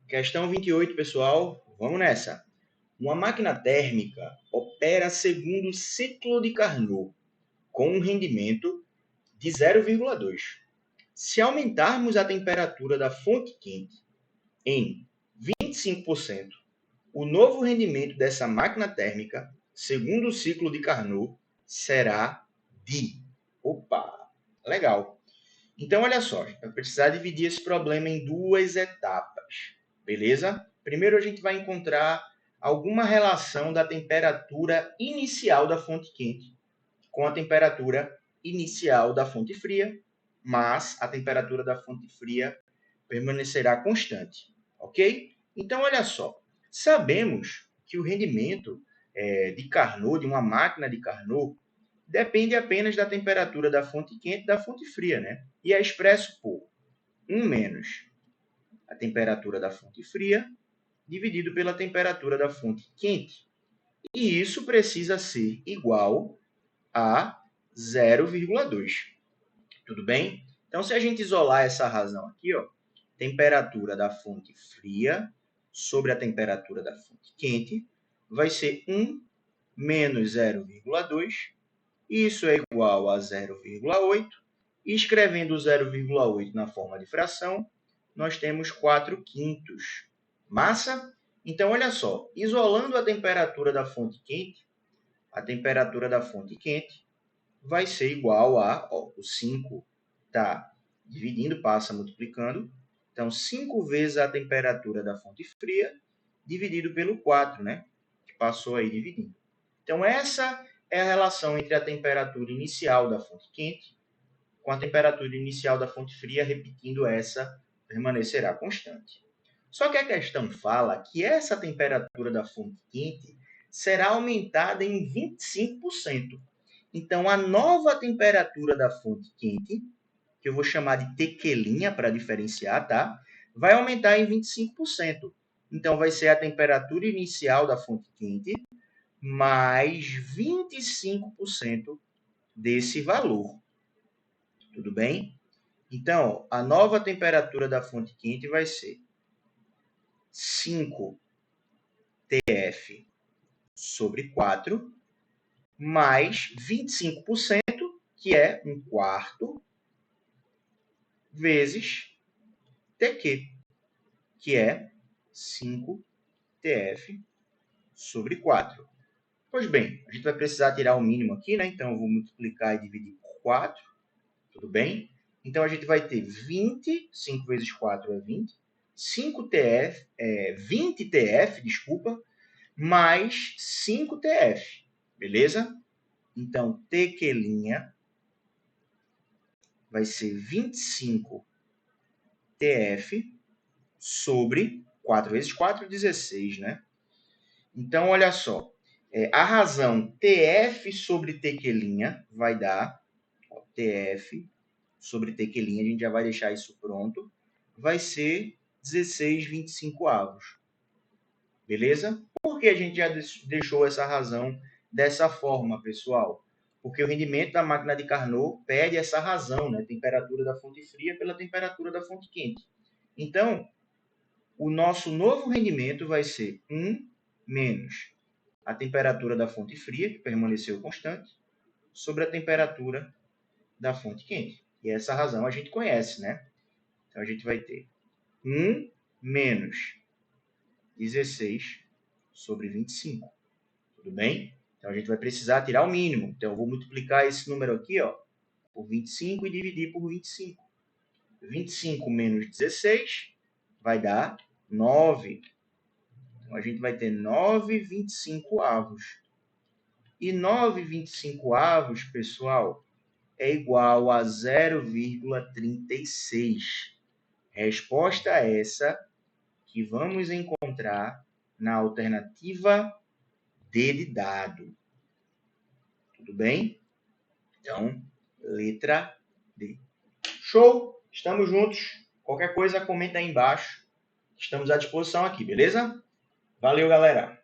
Questão 28, pessoal. Vamos nessa. Uma máquina térmica opera segundo o ciclo de Carnot, com um rendimento de 0,2. Se aumentarmos a temperatura da fonte quente em 25%, o novo rendimento dessa máquina térmica, segundo o ciclo de Carnot, será de... Opa, legal. Então, olha só, a gente vai precisar dividir esse problema em duas etapas, beleza? Primeiro, a gente vai encontrar alguma relação da temperatura inicial da fonte quente com a temperatura inicial da fonte fria, mas a temperatura da fonte fria permanecerá constante, ok? Então, olha só, sabemos que o rendimento de Carnot, de uma máquina de Carnot, depende apenas da temperatura da fonte quente e da fonte fria, né? E é expresso por 1 menos a temperatura da fonte fria dividido pela temperatura da fonte quente. E isso precisa ser igual a 0,2. Tudo bem? Então, se a gente isolar essa razão aqui, ó, temperatura da fonte fria sobre a temperatura da fonte quente, vai ser 1 menos 0,2. Isso é igual a 0,8. E escrevendo 0,8 na forma de fração, nós temos 4/5. Massa? Então, olha só, isolando a temperatura da fonte quente, a temperatura da fonte quente vai ser igual a, ó, o 5 está dividindo, passa multiplicando. Então, 5 vezes a temperatura da fonte fria dividido pelo 4, né? Que passou aí dividindo. Então, essa é a relação entre a temperatura inicial da fonte quente com a temperatura inicial da fonte fria, repetindo essa, permanecerá constante. Só que a questão fala que essa temperatura da fonte quente será aumentada em 25%. Então, a nova temperatura da fonte quente, que eu vou chamar de tequelinha para diferenciar, tá? Vai aumentar em 25%. Então, vai ser a temperatura inicial da fonte quente mais 25% desse valor. Tudo bem? Então, a nova temperatura da fonte quente vai ser 5 TF sobre 4 mais 25%, que é 1/4, vezes TQ, que é 5 TF sobre 4. Pois bem, a gente vai precisar tirar o mínimo aqui, né? Então, eu vou multiplicar e dividir por 4, tudo bem? Então, a gente vai ter 20, 5 vezes 4 é 20, 5 TF, 20 TF, desculpa, mais 5 TF, beleza? Então, TQ' vai ser 25 TF sobre 4 vezes 4, 16, né? Então, olha só, a razão TF sobre TQ' vai dar, ó, TF sobre TQ', a gente já vai deixar isso pronto, vai ser 16/25. Beleza? Por que a gente já deixou essa razão dessa forma, pessoal? Porque o rendimento da máquina de Carnot pede essa razão, né? Temperatura da fonte fria pela temperatura da fonte quente. Então, o nosso novo rendimento vai ser 1 menos a temperatura da fonte fria, que permaneceu constante, sobre a temperatura da fonte quente. E essa razão a gente conhece, né? Então, a gente vai ter 1 menos 16 sobre 25. Tudo bem? Então, a gente vai precisar tirar o mínimo. Então, eu vou multiplicar esse número aqui, ó, por 25 e dividir por 25. 25 menos 16 vai dar 9. Então, a gente vai ter 9/25. E 9/25, pessoal, é igual a 0,36. Resposta essa que vamos encontrar na alternativa D de dado. Tudo bem? Então, letra D. Show? Estamos juntos. Qualquer coisa, comenta aí embaixo. Estamos à disposição aqui, beleza? Valeu, galera!